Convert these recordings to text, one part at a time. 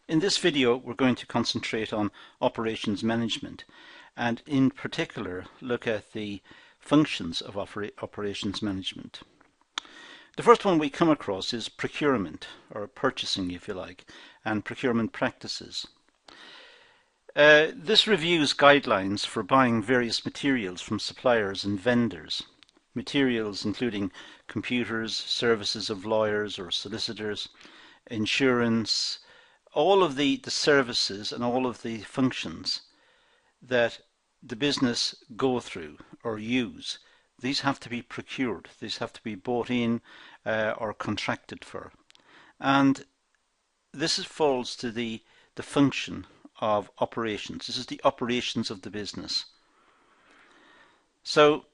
In this video, we're going to concentrate on operations management and in particular look at the functions of operations management. The first one we come across is procurement, or purchasing if you like, and procurement practices. This reviews guidelines for buying various materials from suppliers and vendors. Materials including computers, services of lawyers or solicitors, insurance, all of the services and all of the functions that the business go through or use, these have to be procured. These have to be bought in or contracted for. And this falls to the function of operations. This is the operations of the business. So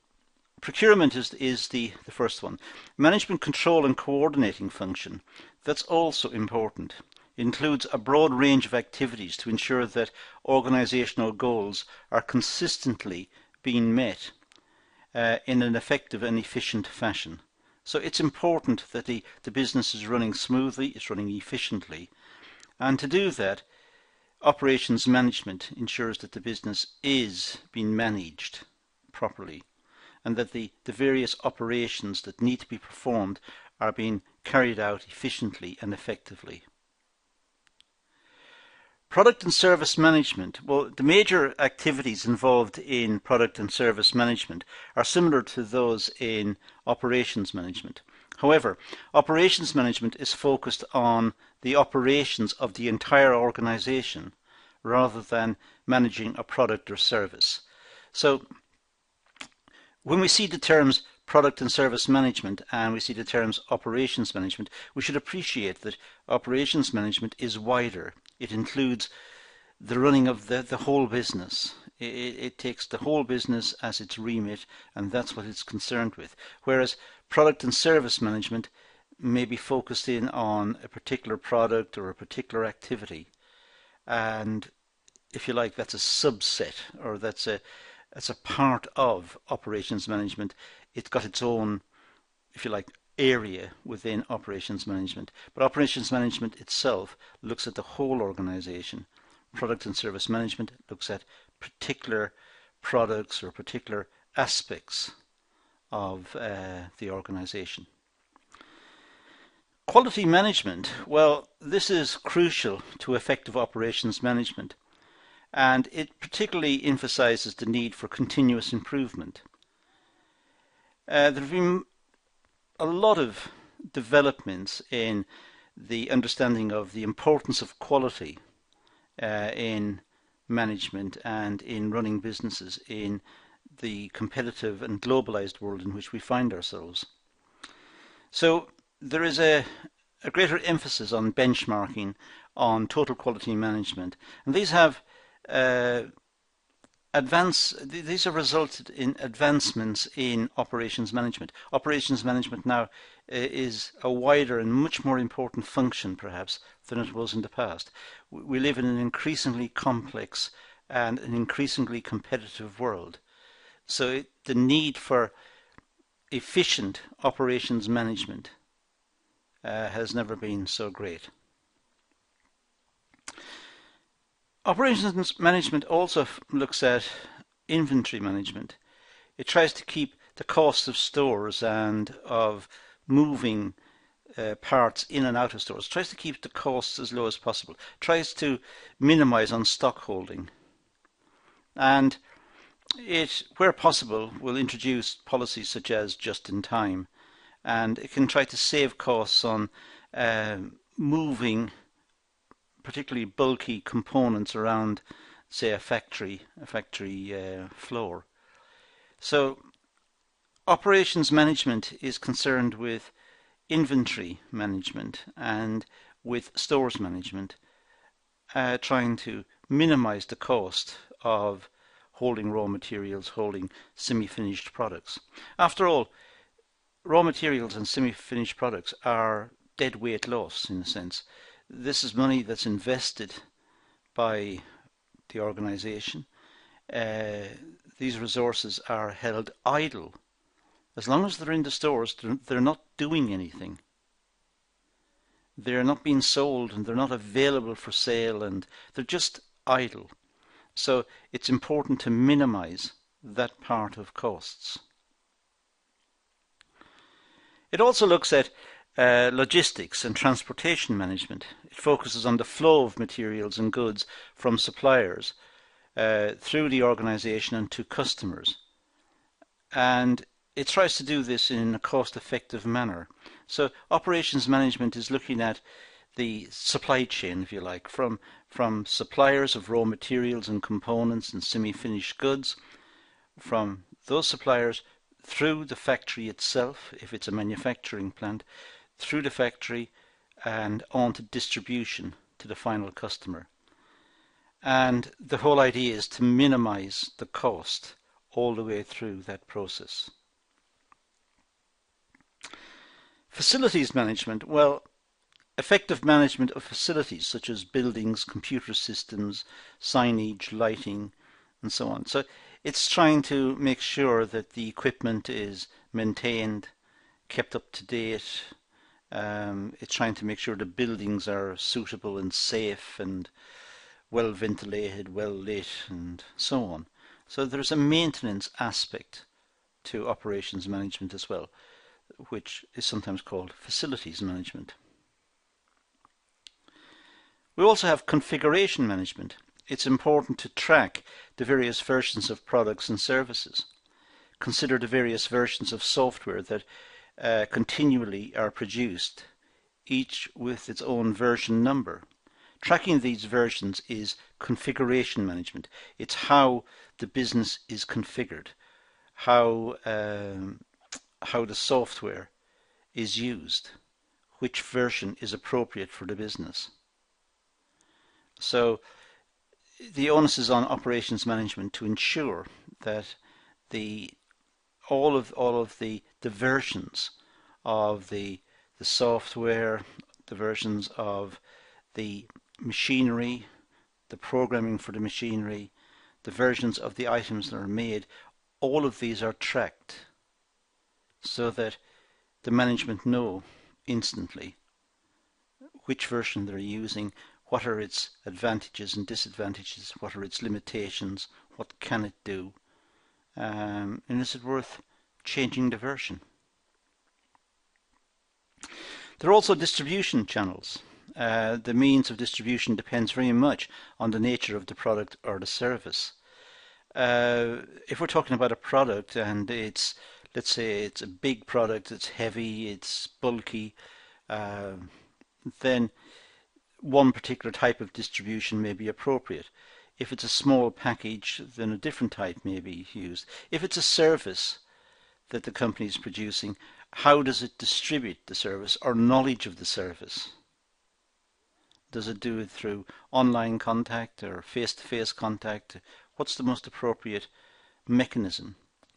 procurement is the first one. Management control and coordinating function, that's also important. It includes a broad range of activities to ensure that organizational goals are consistently being met in an effective and efficient fashion. So it's important that the business is running smoothly, it's running efficiently. And to do that, operations management ensures that the business is being managed properly and that the various operations that need to be performed are being carried out efficiently and effectively. Product and service management. Well, the major activities involved in product and service management are similar to those in operations management. However, operations management is focused on the operations of the entire organization rather than managing a product or service. So when we see the terms product and service management and we see the terms operations management, we should appreciate that operations management is wider. It includes the running of the whole business. It takes the whole business as its remit, and that's what it's concerned with. Whereas product and service management may be focused in on a particular product or a particular activity. And if you like, that's a subset, or that's a part of operations management. It's got its own, if you like, area within operations management. But operations management itself looks at the whole organization. Product and service management looks at particular products or particular aspects of the organization. Quality management, well, this is crucial to effective operations management, and it particularly emphasizes the need for continuous improvement. There have been a lot of developments in the understanding of the importance of quality in management and in running businesses in the competitive and globalized world in which we find ourselves. So there is a greater emphasis on benchmarking, on total quality management, and these have resulted in advancements in operations management. Operations management now is a wider and much more important function, perhaps, than it was in the past. We live in an increasingly complex and an increasingly competitive world. So the need for efficient operations management has never been so great. Operations management also looks at inventory management. It tries to keep the cost of stores and of moving parts in and out of stores. It tries to keep the costs as low as possible. It tries to minimize on stock holding. And it, where possible, will introduce policies such as just in time. And it can try to save costs on moving particularly bulky components around, say, a factory floor. So operations management is concerned with inventory management and with stores management, trying to minimize the cost of holding raw materials, holding semi-finished products. After all, raw materials and semi-finished products are dead weight loss in a sense. This is money that's invested by the organization. These resources are held idle. As long as they're in the stores, they're not doing anything. They're not being sold and they're not available for sale and they're just idle. So it's important to minimize that part of costs. It also looks at logistics and transportation management. It focuses on the flow of materials and goods from suppliers through the organization and to customers. And it tries to do this in a cost-effective manner. So operations management is looking at the supply chain, if you like, from suppliers of raw materials and components and semi-finished goods, from those suppliers through the factory itself, if it's a manufacturing plant, through the factory and on to distribution to the final customer. And the whole idea is to minimize the cost all the way through that process. Facilities management, well, effective management of facilities such as buildings, computer systems, signage, lighting, and so on. So it's trying to make sure that the equipment is maintained, kept up to date. It's trying to make sure the buildings are suitable and safe and well ventilated, well lit, and so on. So there's a maintenance aspect to operations management as well, which is sometimes called facilities management. We also have configuration management. It's important to track the various versions of products and services. Consider the various versions of software that continually are produced, each with its own version number. Tracking these versions is configuration management. It's how the business is configured, how the software is used, which version is appropriate for the business. So the onus is on operations management to ensure that all of the versions of the software, the versions of the machinery, the programming for the machinery, the versions of the items that are made, all of these are tracked so that the management know instantly which version they're using, what are its advantages and disadvantages, what are its limitations, what can it do, and is it worth changing the version. There are also distribution channels. The means of distribution depends very much on the nature of the product or the service. If we're talking about a product and it's, let's say it's a big product, it's heavy, it's bulky, then one particular type of distribution may be appropriate. If it's a small package, then a different type may be used. If it's a service that the company is producing, how does it distribute the service or knowledge of the service? Does it do it through online contact or face-to-face contact? What's the most appropriate mechanism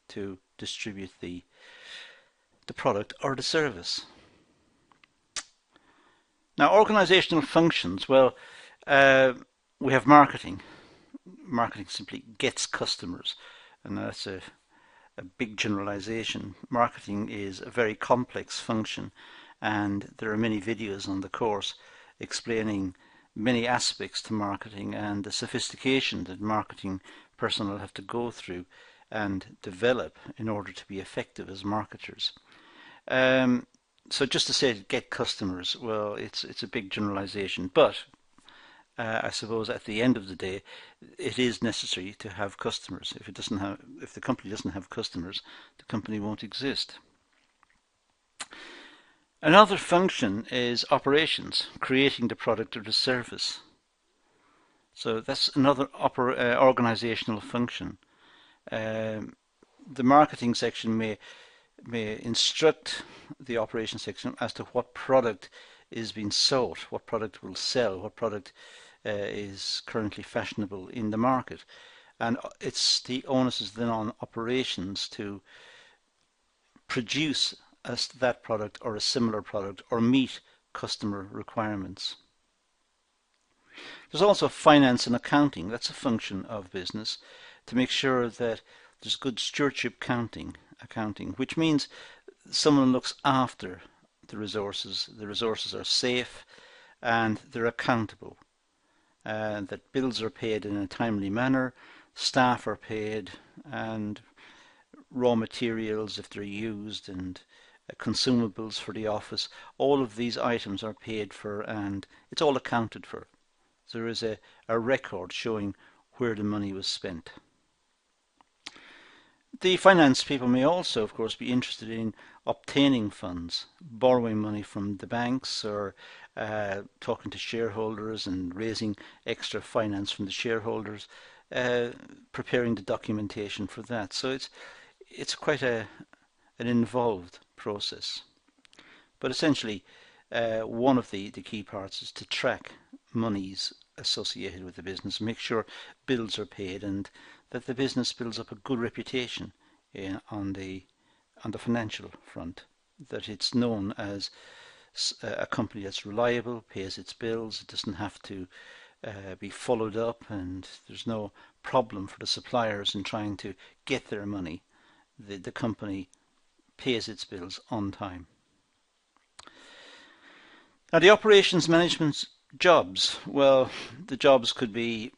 to distribute the product or the service? Now, organizational functions, well, we have marketing. Marketing simply gets customers, and that's a big generalization. Marketing is a very complex function, and there are many videos on the course explaining many aspects to marketing and the sophistication that marketing personnel have to go through and develop in order to be effective as marketers. So just to say get customers, well, it's a big generalization, but I suppose at the end of the day, it is necessary to have customers. If the company doesn't have customers, the company won't exist. Another function is operations, creating the product or the service. So that's another organizational function. The marketing section may instruct the operations section as to what product is being sold, what product will sell, what product is currently fashionable in the market. And it's the onus is then on operations to produce that product or a similar product or meet customer requirements. There's also finance and accounting. That's a function of business to make sure that there's good stewardship accounting, which means someone looks after the resources. The resources are safe and they're accountable. That bills are paid in a timely manner, staff are paid, and raw materials, if they're used, and consumables for the office, all of these items are paid for and it's all accounted for. So there is a record showing where the money was spent. The finance people may also, of course, be interested in obtaining funds, borrowing money from the banks, or talking to shareholders and raising extra finance from the shareholders, preparing the documentation for that. So it's quite an involved process. But essentially, one of the key parts is to track monies associated with the business, make sure bills are paid, and that the business builds up a good reputation on the financial front, that it's known as a company that's reliable, pays its bills, it doesn't have to be followed up, and there's no problem for the suppliers in trying to get their money. The company pays its bills on time. Now, the operations management jobs, well, the jobs could be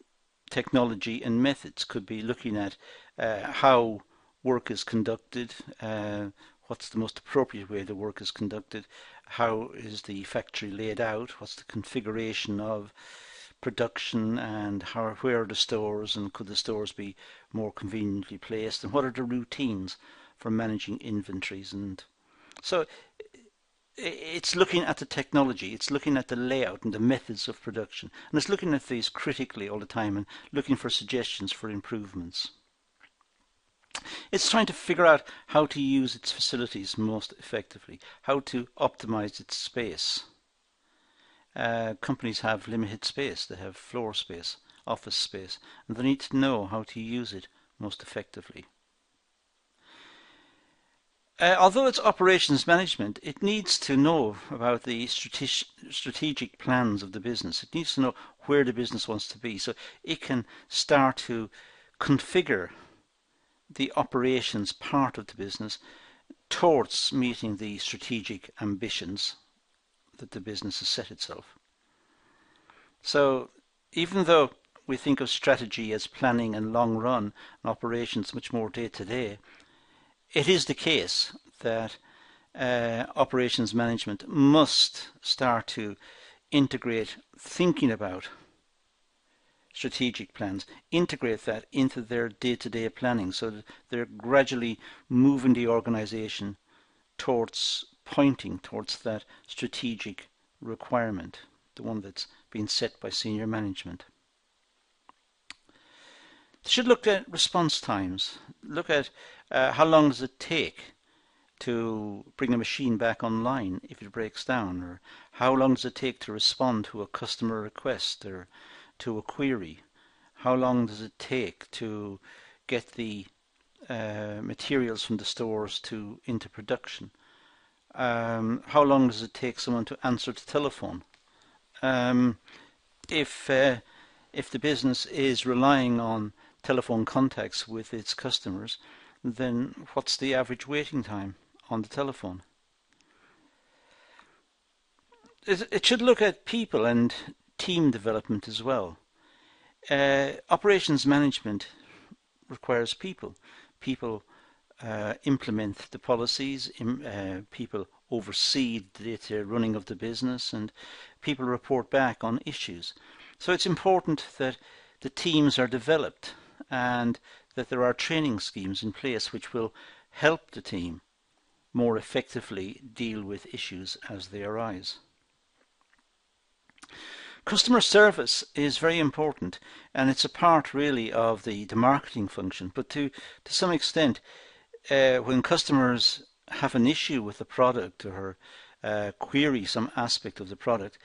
technology and methods, could be looking at how work is conducted, what's the most appropriate way the work is conducted, how is the factory laid out, what's the configuration of production, and where are the stores, and could the stores be more conveniently placed, and what are the routines for managing inventories. And so it's looking at the technology, it's looking at the layout and the methods of production, and it's looking at these critically all the time and looking for suggestions for improvements. It's trying to figure out how to use its facilities most effectively, how to optimize its space. Companies have limited space, they have floor space, office space, and they need to know how to use it most effectively. Although it's operations management, it needs to know about the strategic plans of the business. It needs to know where the business wants to be, so it can start to configure the operations part of the business towards meeting the strategic ambitions that the business has set itself. So even though we think of strategy as planning and long run and operations much more day to day, it is the case that operations management must start to integrate thinking about strategic plans, integrate that into their day-to-day planning, so that they're gradually moving the organization pointing towards that strategic requirement, the one that's been set by senior management. They should look at response times, look at how long does it take to bring a machine back online if it breaks down, or how long does it take to respond to a customer request or to a query, how long does it take to get the materials from the stores into production, how long does it take someone to answer the telephone. If the business is relying on telephone contacts with its customers, then what's the average waiting time on the telephone? It should look at people and team development as well. Operations management requires people. People implement the policies, people oversee the day-to-day running of the business, and people report back on issues. So it's important that the teams are developed and that there are training schemes in place which will help the team more effectively deal with issues as they arise. Customer service is very important, and it's a part really of the marketing function, but to some extent when customers have an issue with the product or query some aspect of the product,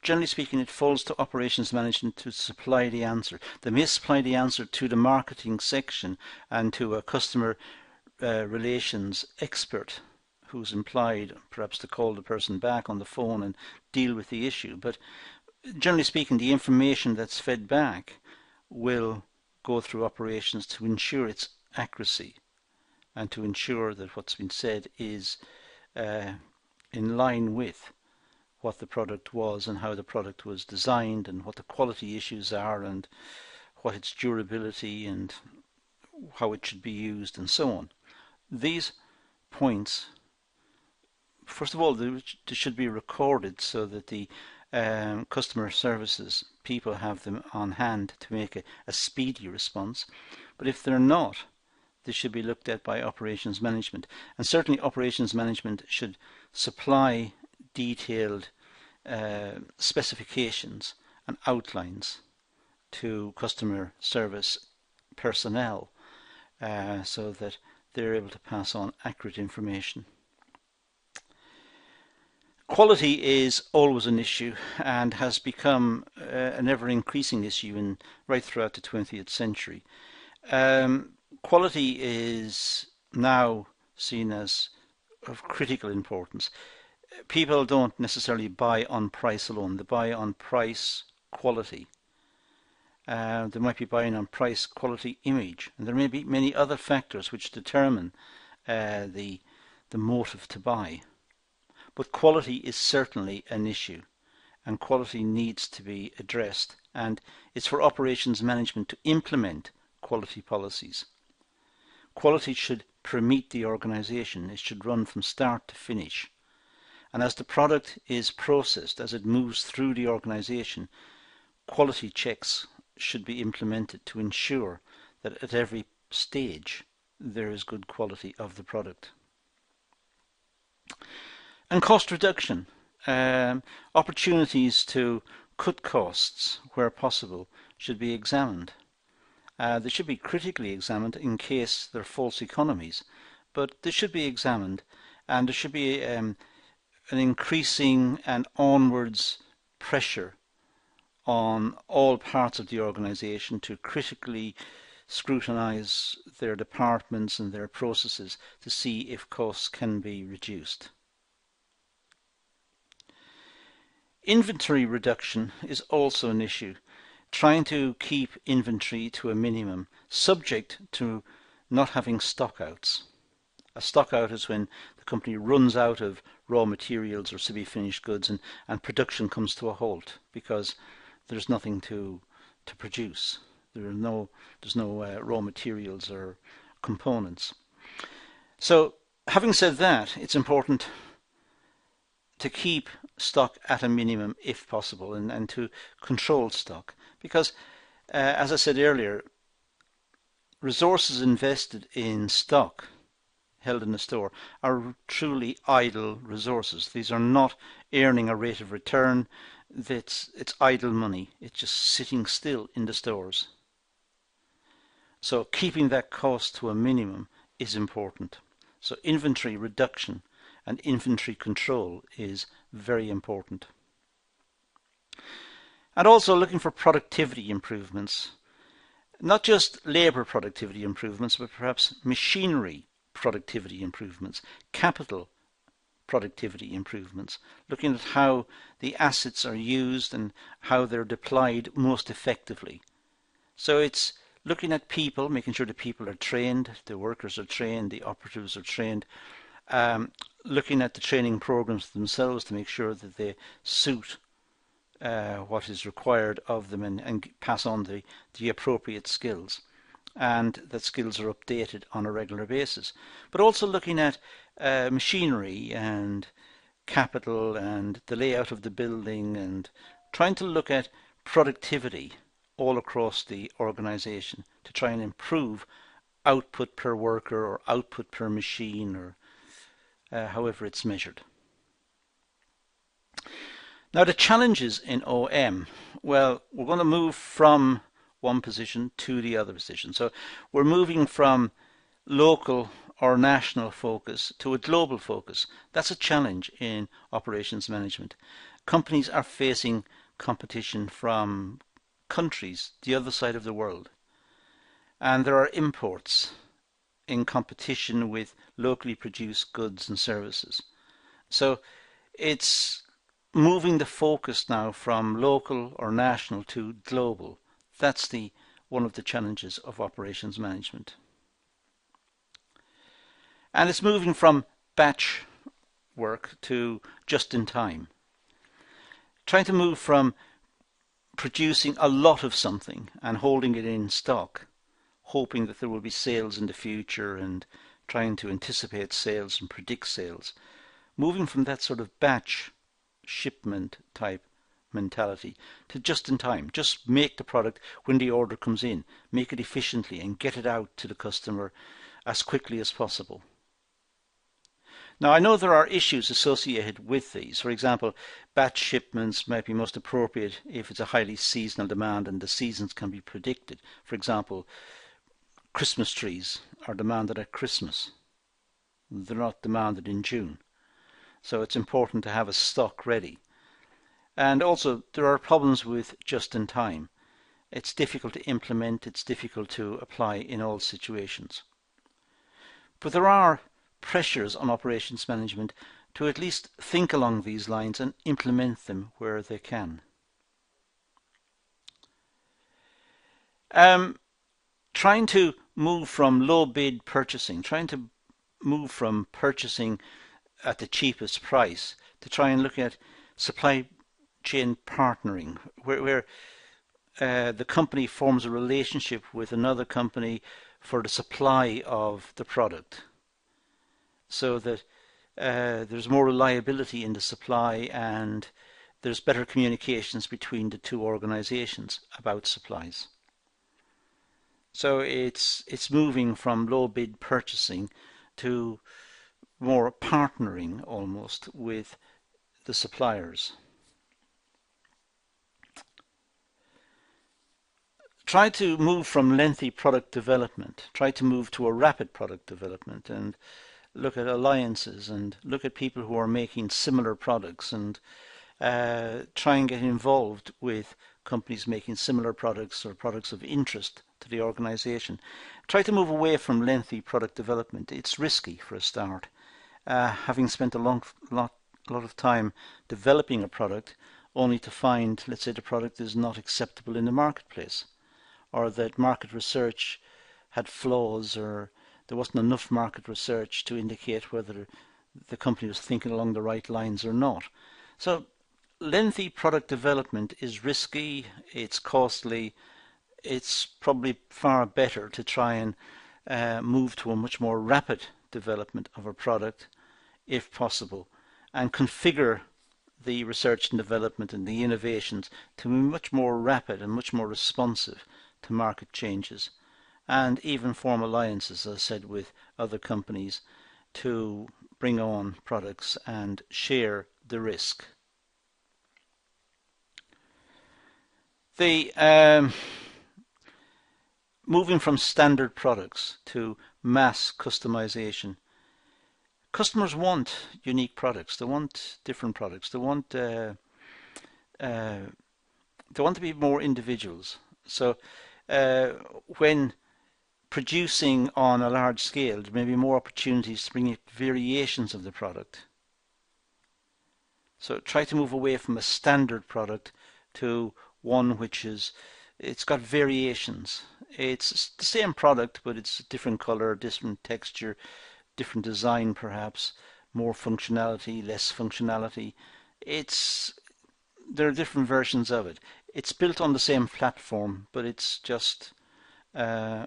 generally speaking, it falls to operations management to supply the answer. They may supply the answer to the marketing section and to a customer relations expert who's employed perhaps to call the person back on the phone and deal with the issue. But generally speaking, the information that's fed back will go through operations to ensure its accuracy and to ensure that what's been said is in line with what the product was and how the product was designed and what the quality issues are and what its durability and how it should be used and so on. These points, first of all, they should be recorded so that the customer services people have them on hand to make a speedy response. But if they're not, this should be looked at by operations management. And certainly operations management should supply detailed specifications and outlines to customer service personnel so that they're able to pass on accurate information. Quality is always an issue and has become an ever-increasing issue right throughout the 20th century. Quality is now seen as of critical importance. People don't necessarily buy on price alone, they buy on price, quality. They might be buying on price, quality, image, and there may be many other factors which determine the motive to buy. But quality is certainly an issue, and quality needs to be addressed, and it's for operations management to implement quality policies. Quality should permeate the organization. It should run from start to finish. And as the product is processed, as it moves through the organization, quality checks should be implemented to ensure that at every stage there is good quality of the product. And cost reduction, opportunities to cut costs where possible should be examined. They should be critically examined in case they're false economies, but they should be examined, and there should be an increasing and onwards pressure on all parts of the organization to critically scrutinize their departments and their processes to see if costs can be reduced. Inventory reduction is also an issue, trying to keep inventory to a minimum, subject to not having stockouts. A stockout is when the company runs out of raw materials or semi-finished goods and production comes to a halt because there's nothing to produce. There's no raw materials or components. So having said that, it's important to keep stock at a minimum if possible and to control stock because as I said earlier, resources invested in stock held in the store are truly idle resources. These are not earning a rate of return. It's idle money. It's just sitting still in the stores. So keeping that cost to a minimum is important. So inventory reduction and inventory control is very important. And also looking for productivity improvements. Not just labour productivity improvements, but perhaps machinery productivity improvements, capital productivity improvements, looking at how the assets are used and how they're deployed most effectively. So it's looking at people, making sure the people are trained, the workers are trained, the operatives are trained, looking at the training programs themselves to make sure that they suit what is required of them and pass on the appropriate skills, and that skills are updated on a regular basis. But also looking at machinery and capital and the layout of the building and trying to look at productivity all across the organization to try and improve output per worker or output per machine or however it's measured. Now the challenges in OM, well, we're going to move from one position to the other position. So we're moving from local or national focus to a global focus. That's a challenge in operations management. Companies are facing competition from countries the other side of the world, and there are imports in competition with locally produced goods and services. So it's moving the focus now from local or national to global. That's one of the challenges of operations management. And it's moving from batch work to just in time. Trying to move from producing a lot of something and holding it in stock, hoping that there will be sales in the future and trying to anticipate sales and predict sales. Moving from that sort of batch shipment type mentality to just in time. Just make the product when the order comes in, make it efficiently and get it out to the customer as quickly as possible. Now, I know there are issues associated with these. For example, batch shipments might be most appropriate if it's a highly seasonal demand and the seasons can be predicted. For example, Christmas trees are demanded at Christmas. They're not demanded in June. So it's important to have a stock ready. And also, there are problems with just in time. It's difficult to implement, it's difficult to apply in all situations. But there are pressures on operations management to at least think along these lines and implement them where they can. Trying to move from low bid purchasing, trying to move from purchasing at the cheapest price to try and look at supply chain partnering, where the company forms a relationship with another company for the supply of the product, so that there's more reliability in the supply and there's better communications between the two organizations about supplies. So it's moving from low bid purchasing to more partnering almost with the suppliers. Try to move from lengthy product development, try to move to a rapid product development and look at alliances and look at people who are making similar products and try and get involved with companies making similar products or products of interest to the organization. Try to move away from lengthy product development. It's risky for a start. Having spent a lot of time developing a product only to find, let's say, the product is not acceptable in the marketplace, or that market research had flaws, or there wasn't enough market research to indicate whether the company was thinking along the right lines or not. So lengthy product development is risky, it's costly, it's probably far better to try and move to a much more rapid development of a product if possible and configure the research and development and the innovations to be much more rapid and much more responsive to market changes, and even form alliances, as I said, with other companies to bring on products and share the risk. The moving from standard products to mass customization. Customers want unique products. They want different products. They want to be more individuals. So when producing on a large scale, there may be more opportunities to bring in variations of the product. So try to move away from a standard product to one which it's got variations. It's the same product, but it's a different color, different texture, different design perhaps, more functionality, less functionality. There are different versions of it. It's built on the same platform, but it's just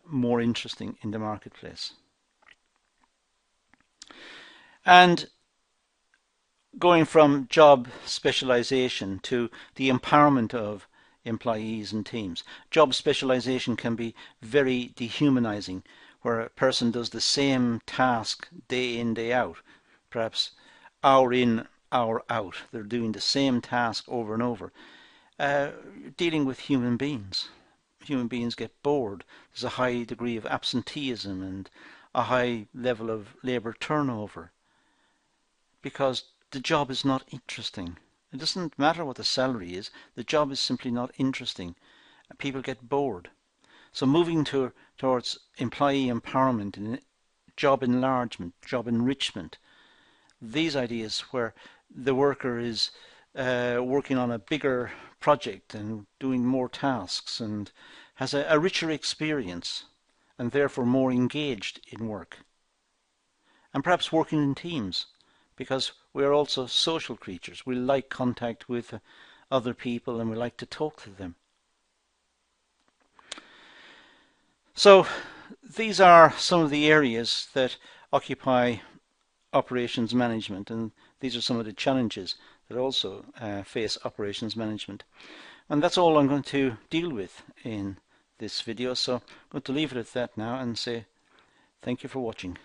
more interesting in the marketplace. And going from job specialization to the empowerment of employees and teams. Job specialization can be very dehumanizing, where a person does the same task day in, day out, perhaps hour in, hour out. They're doing the same task over and over. Dealing with human beings. Human beings get bored. There's a high degree of absenteeism and a high level of labour turnover because the job is not interesting. It doesn't matter what the salary is. The job is simply not interesting. People get bored. So moving towards employee empowerment and job enlargement, job enrichment, these ideas where the worker is working on a bigger project and doing more tasks and has a richer experience and therefore more engaged in work. And perhaps working in teams, because we are also social creatures. We like contact with other people and we like to talk to them. So these are some of the areas that occupy operations management, and these are some of the challenges that also face operations management. And that's all I'm going to deal with in this video, so I'm going to leave it at that now and say thank you for watching.